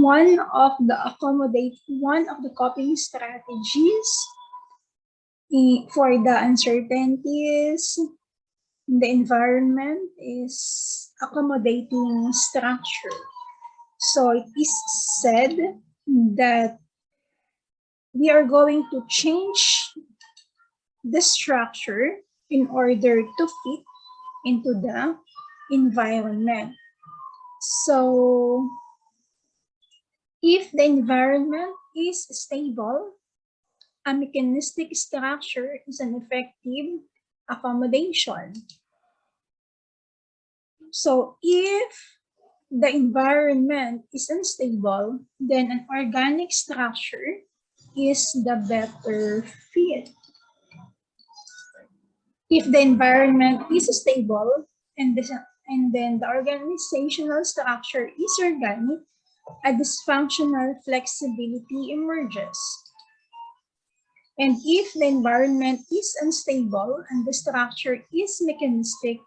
one of the coping strategies for the uncertainties in the environment is accommodating structure. So it is said that we are going to change the structure in order to fit into the environment. So if the environment is stable, a mechanistic structure is an effective accommodation. So if the environment is unstable, then an organic structure is the better fit. If the environment is stable and then the organizational structure is organic, a dysfunctional flexibility emerges. And if the environment is unstable and the structure is mechanistic,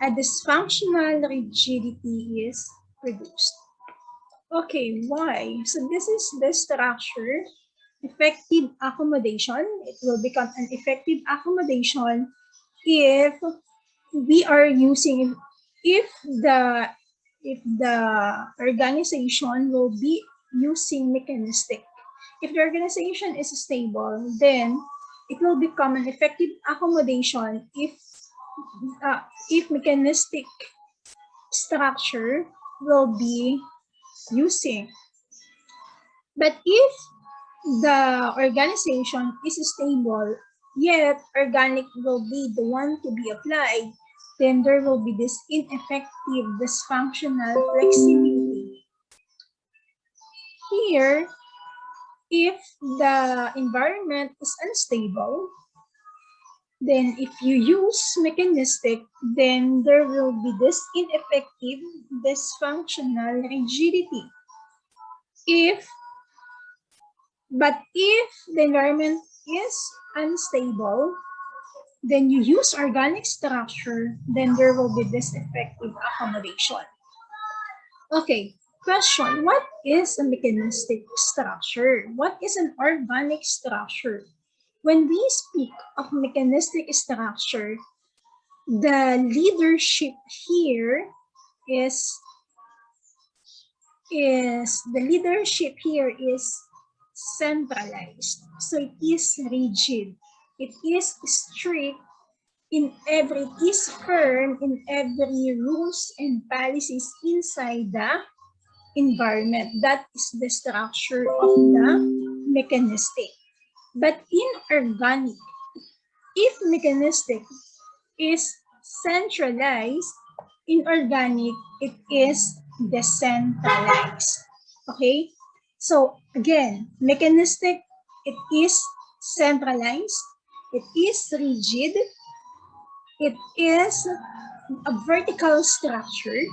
a dysfunctional rigidity is produced. Okay, why? So this is the structure, effective accommodation. It will become an effective accommodation if we are using, if the organization will be using mechanistic. If the organization is stable, then it will become an effective accommodation if mechanistic structure will be using. But if the organization is stable, yet organic will be the one to be applied, then there will be this ineffective dysfunctional flexibility. Here, if the environment is unstable, then if you use mechanistic, then there will be this ineffective dysfunctional rigidity. But if the environment is unstable, then you use organic structure, then there will be this effective accommodation. Okay, question, what is a mechanistic structure? What is an organic structure? When we speak of mechanistic structure, the leadership here is centralized. So it is rigid. It is strict it is firm in every rules and policies inside the environment. That is the structure of the mechanistic. But in organic, if mechanistic is centralized, in organic, it is decentralized. Okay? So again, mechanistic, it is centralized, it is rigid, it is a vertical structure.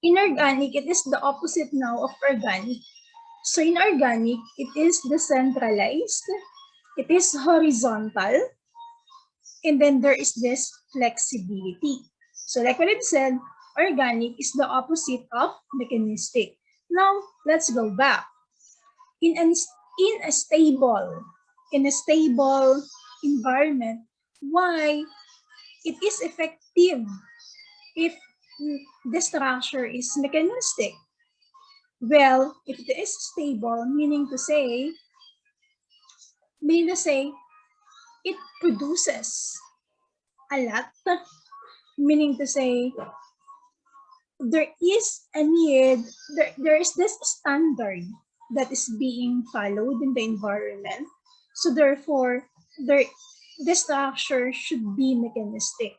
Inorganic, it is the opposite now of organic. So in organic, it is decentralized, it is horizontal, and then there is this flexibility. So like what I said, organic is the opposite of mechanistic. Now, let's go back. In a stable environment, why it is effective if the structure is mechanistic? Well, if it is stable, meaning to say it produces a lot, meaning to say there is a need, there is this standard that is being followed in the environment. So therefore, the structure should be mechanistic.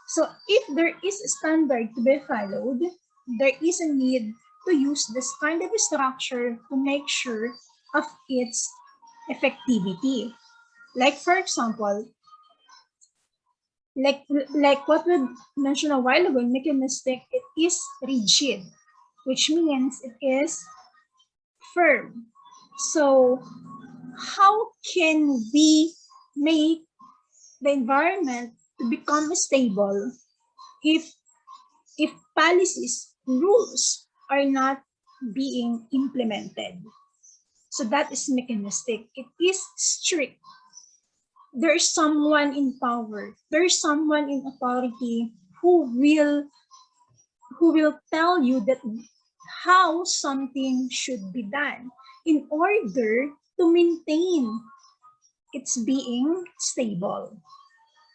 So if there is a standard to be followed, there is a need to use this kind of structure to make sure of its effectivity. Like for example, like what we mentioned a while ago, in mechanistic, it is rigid, which means it is firm. So how can we make the environment to become stable if policies, rules are not being implemented. So that is mechanistic. It is strict. There is someone in power. There is someone in authority who will tell you that how something should be done in order to maintain its being stable.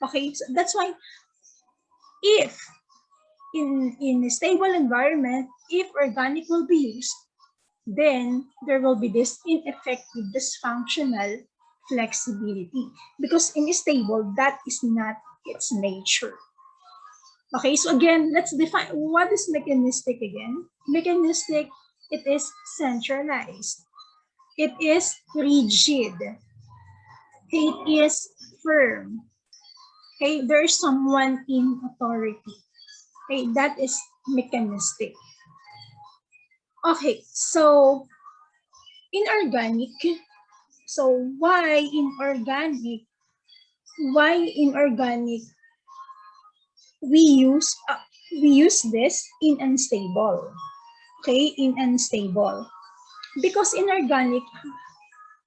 Okay, so that's why if in a stable environment, if organic will be used, then there will be this ineffective, dysfunctional flexibility. Because in a stable, that is not its nature. Okay, so again, let's define what is mechanistic again. Mechanistic, it is centralized. It is rigid. It is firm. Okay, there is someone in authority. Okay, that is mechanistic. Okay, so inorganic. So why inorganic? Why inorganic? We use this in unstable. Okay, in unstable. Because inorganic,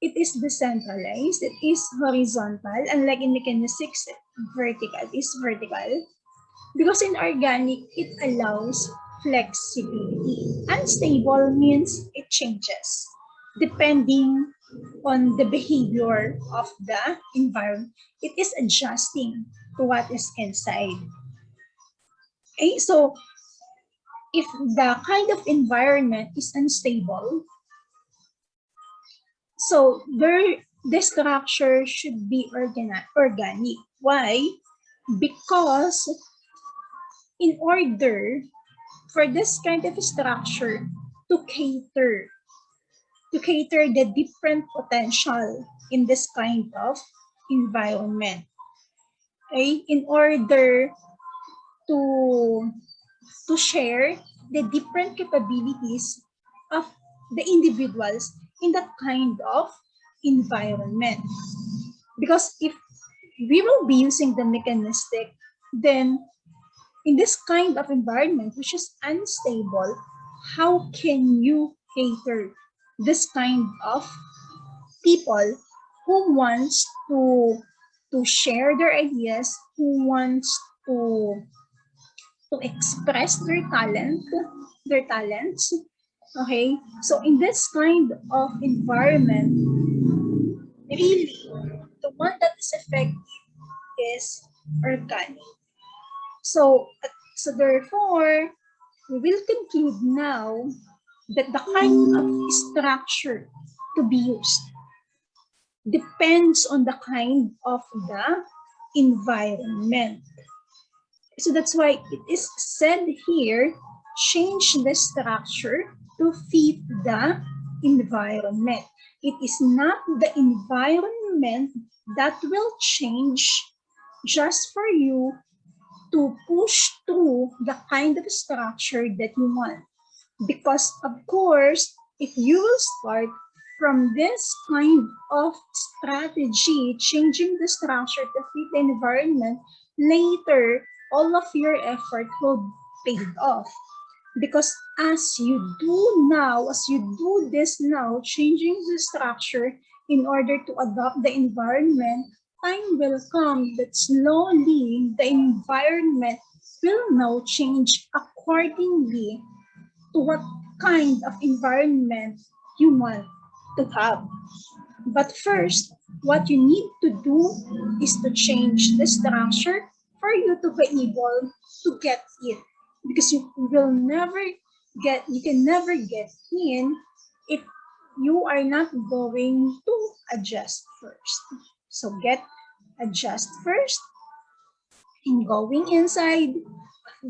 it is decentralized, it is horizontal, unlike in mechanistics, vertical is vertical. Because in organic, it allows flexibility. Unstable means it changes depending on the behavior of the environment. It is adjusting to what is inside. Okay, so if the kind of environment is unstable, so the structure should be organic. Why? Because in order for this kind of structure to cater the different potential in this kind of environment, okay? In order to share the different capabilities of the individuals in that kind of environment. Because if we will be using the mechanistic, then in this kind of environment, which is unstable, how can you cater this kind of people who wants to share their ideas, who wants to express their talents. Okay, so in this kind of environment, really, the one that is effective is organic. So therefore, we will conclude now that the kind of structure to be used depends on the kind of the environment. So that's why it is said here, change the structure to fit the environment. It is not the environment that will change just for you to push through the kind of structure that you want. Because of course, if you will start from this kind of strategy, changing the structure to fit the environment, later, all of your effort will pay off. Because as you do this now, changing the structure in order to adopt the environment, time will come that slowly the environment will now change accordingly to what kind of environment you want to have. But first, what you need to do is to change the structure for you to be able to get in. Because you can never get in if you are not going to adjust first. So adjust first in going inside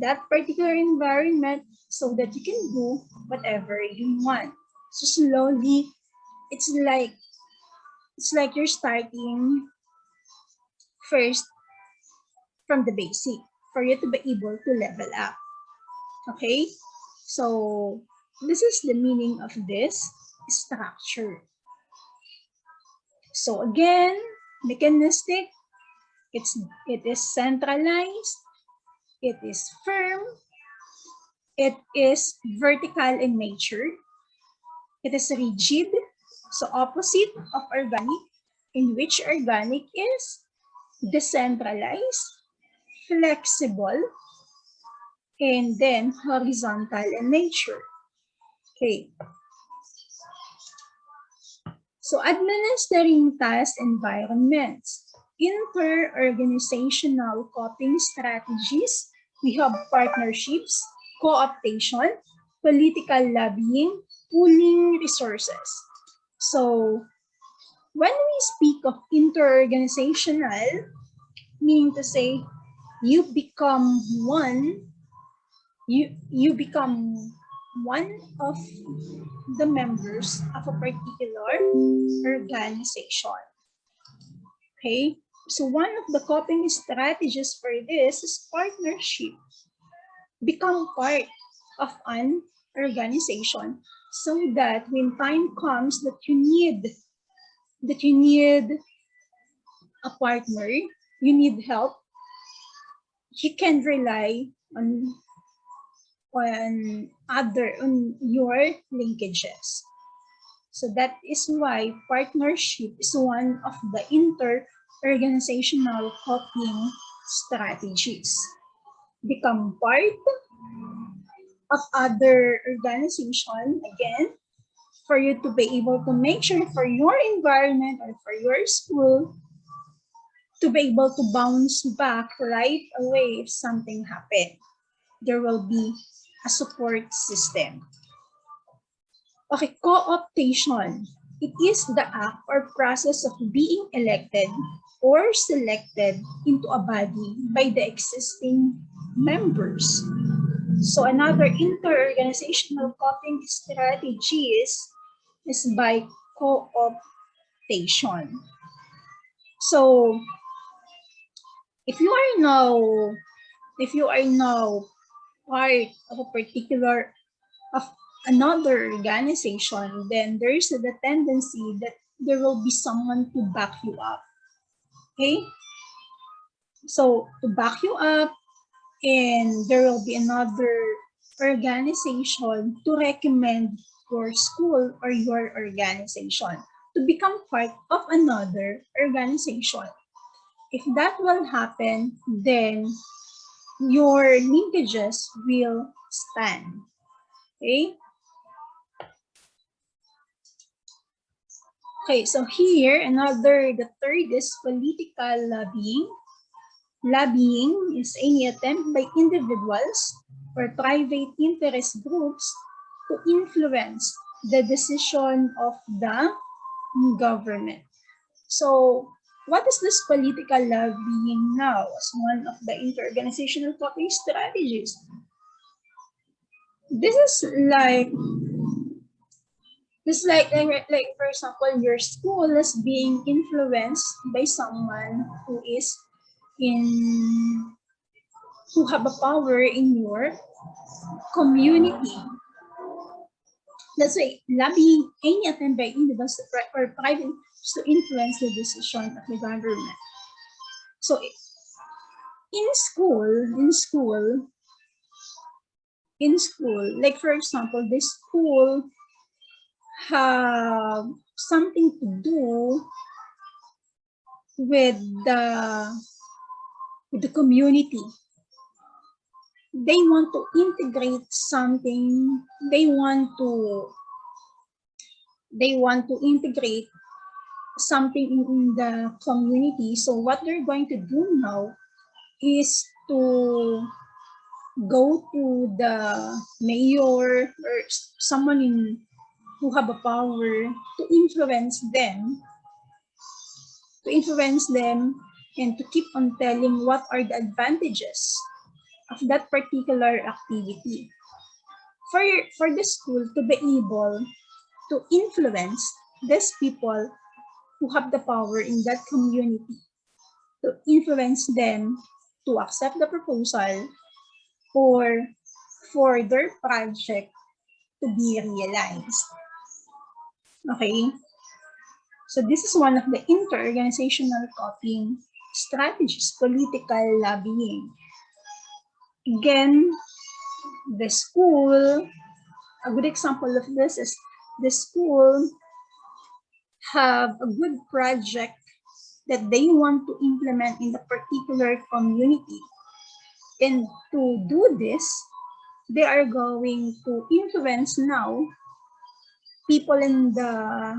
that particular environment so that you can do whatever you want. So slowly, it's like you're starting first from the basic for you to be able to level up. Okay? So this is the meaning of this structure. So again, mechanistic, it is centralized, it is firm, it is vertical in nature, It is rigid, so opposite of organic, in which organic is decentralized, flexible, and then horizontal in nature. Okay. So administering task environments, inter-organizational coping strategies, we have partnerships, co-optation, political lobbying, pooling resources. So when we speak of inter-organizational, meaning to say you become one, you become one of the members of a particular organization. Okay, so one of the coping strategies for this is partnership. Become part of an organization so that when time comes that you need a partner, you need help, you can rely on your linkages. So that is why partnership is one of the inter-organizational coping strategies. Become part of other organization, again, for you to be able to make sure for your environment or for your school to be able to bounce back right away if something happened. There will be a support system. Okay, co-optation. It is the act or process of being elected or selected into a body by the existing members. So another inter-organizational coping strategies is by co-optation. So if you are now part of a particular of another organization, then there is the tendency that there will be someone to back you up. Okay? So to back you up, and there will be another organization to recommend your school or your organization to become part of another organization. If that will happen, then your linkages will stand. Okay? Okay, so here, the third is political lobbying. Lobbying is any attempt by individuals or private interest groups to influence the decision of the government. So, what is this political lobbying now as one of the inter-organizational coping strategies? This is like for example, your school is being influenced by someone who have a power in your community. Let's say lobbying any attempt by individuals or private to influence the decision of the government. So in school, like for example, this school have something to do with the community. They want to integrate something. They want to integrate something in the community. So what they're going to do now is to go to the mayor or someone who have a power to influence them and to keep on telling what are the advantages of that particular activity. For the school to be able to influence these people who have the power in that community, to influence them to accept the proposal or for their project to be realized. Okay? So this is one of the inter-organizational copying strategies, political lobbying. Again, the school, a good example of this is the school have a good project that they want to implement in the particular community. And to do this, they are going to influence now people in the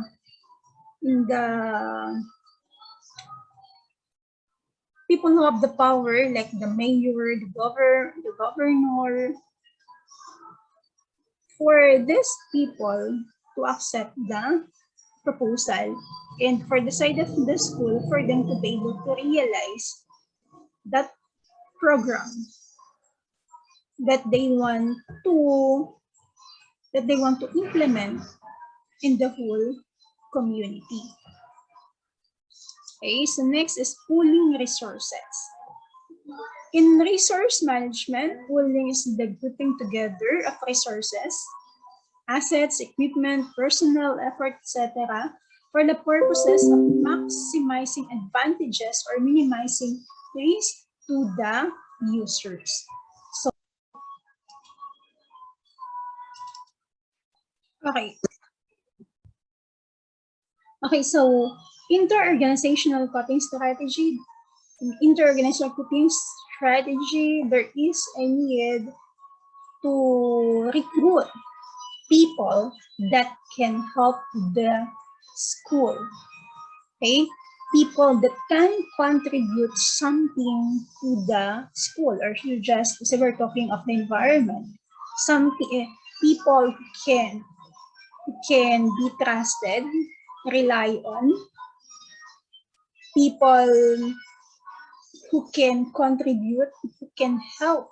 people who have the power, like the mayor, the governor, for these people to accept the proposal, and for the side of the school for them to be able to realize that program that they want to implement in the whole community. Okay, so next is pooling resources. In resource management, pooling is the grouping together of resources, assets, equipment, personnel, effort, etc., for the purposes of maximizing advantages or minimizing risk to the users. Okay, so inter-organizational coping strategy. In inter-organizational coping strategy, there is a need to recruit people that can help the school. Okay, people that can contribute something to the school, or you just, so we're talking of the environment, people can be trusted, rely on, people who can contribute, who can help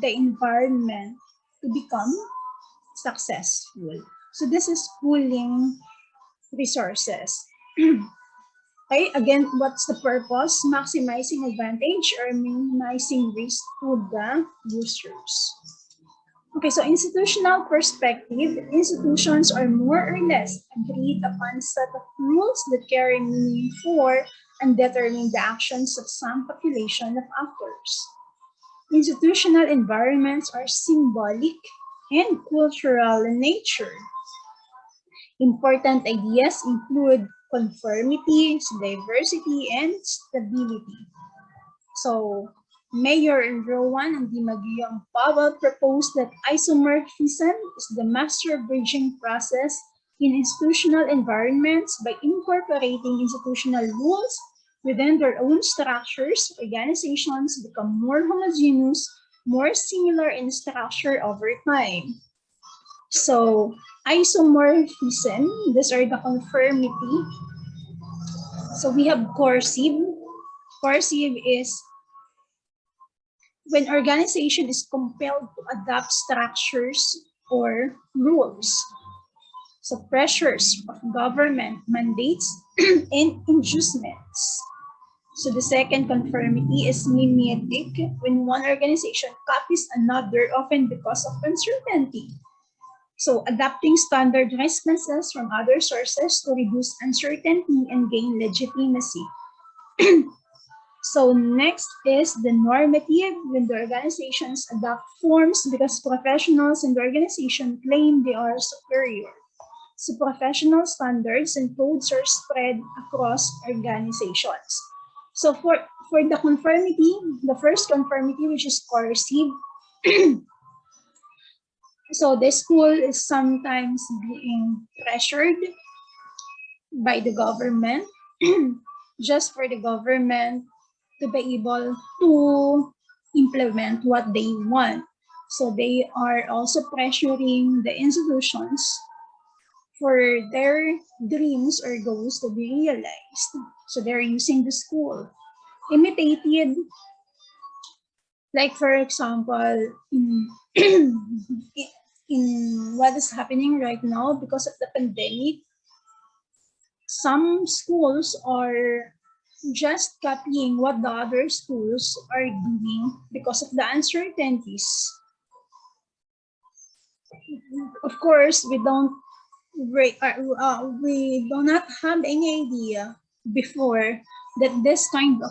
the environment to become successful. So this is pooling resources. Okay, again, what's the purpose? Maximizing advantage or minimizing risk to the users. Okay, so institutional perspective, institutions are more or less agreed upon set of rules that carry meaning for and determine the actions of some population of actors. Institutional environments are symbolic and cultural in nature. Important ideas include conformity, diversity, and stability. So, Mayor and Rowan and Dimaguiong Powell proposed that isomorphism is the master bridging process in institutional environments by incorporating institutional rules within their own structures. Organizations become more homogeneous, more similar in structure over time. So, isomorphism, these are the conformity. So we have coercive. Coercive is when organization is compelled to adopt structures or rules. So pressures of government mandates and inducements. So the second conformity is mimetic, when one organization copies another, often because of uncertainty. So adapting standard responses from other sources to reduce uncertainty and gain legitimacy. So next is the normative, when the organizations adopt forms because professionals in the organization claim they are superior. So professional standards and codes are spread across organizations. So for the conformity, the first conformity, which is coercive, so the school is sometimes being pressured by the government just for the government to be able to implement what they want. So they are also pressuring the institutions for their dreams or goals to be realized. So they're using the school. Imitated, like for example, in what is happening right now because of the pandemic, some schools are just copying what the other schools are doing because of the uncertainties. Of course, we do not have any idea before that this kind of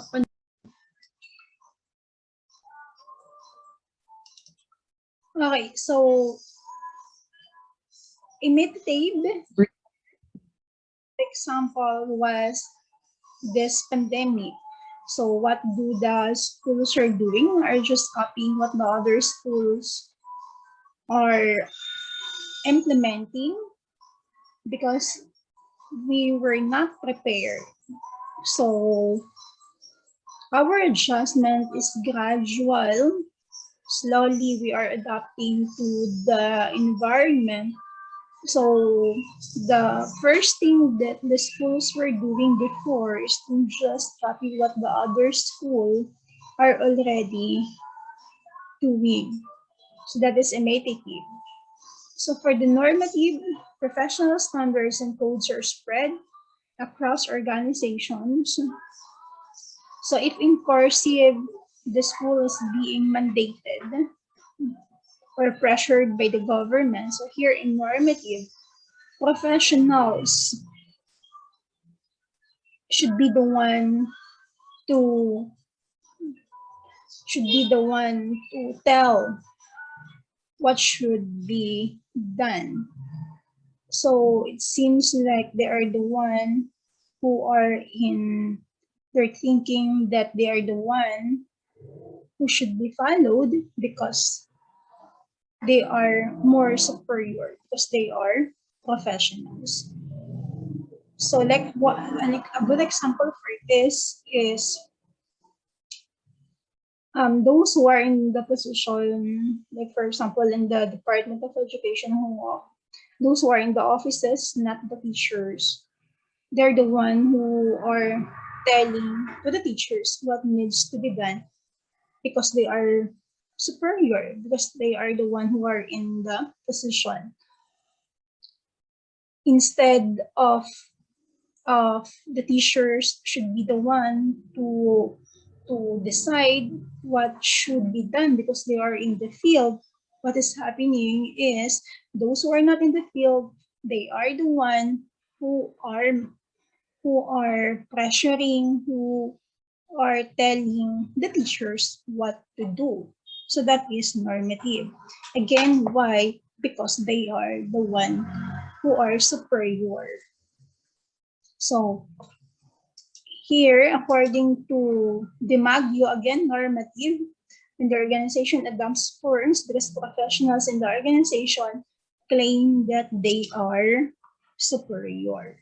okay, so Imitative example was this pandemic. So what do the schools are doing are just copying what the other schools are implementing because we were not prepared. So our adjustment is gradual. Slowly we are adapting to the environment. So the first thing that the schools were doing before is to just copy what the other school are already doing. So that is imitative. So for the normative, professional standards and codes are spread across organizations. So if in cursive, the school is being mandated or pressured by the government. So here in normative, professionals should be the one to tell what should be done. So it seems like they are the one who are they're thinking that they are the one who should be followed because they are more superior, because they are professionals. So like a good example for this is those who are in the position, like for example, in the Department of Education, those who are in the offices, not the teachers, they're the one who are telling to the teachers what needs to be done because they are superior, because they are the one who are in the position. Instead of the teachers should be the one to decide what should be done because they are in the field. What is happening is those who are not in the field, they are the one who are pressuring, who are telling the teachers what to do. So that is normative. Again, why? Because they are the one who are superior. So here, according to DiMaggio, again, normative, when the organization adopts forms because professionals in the organization claim that they are superior.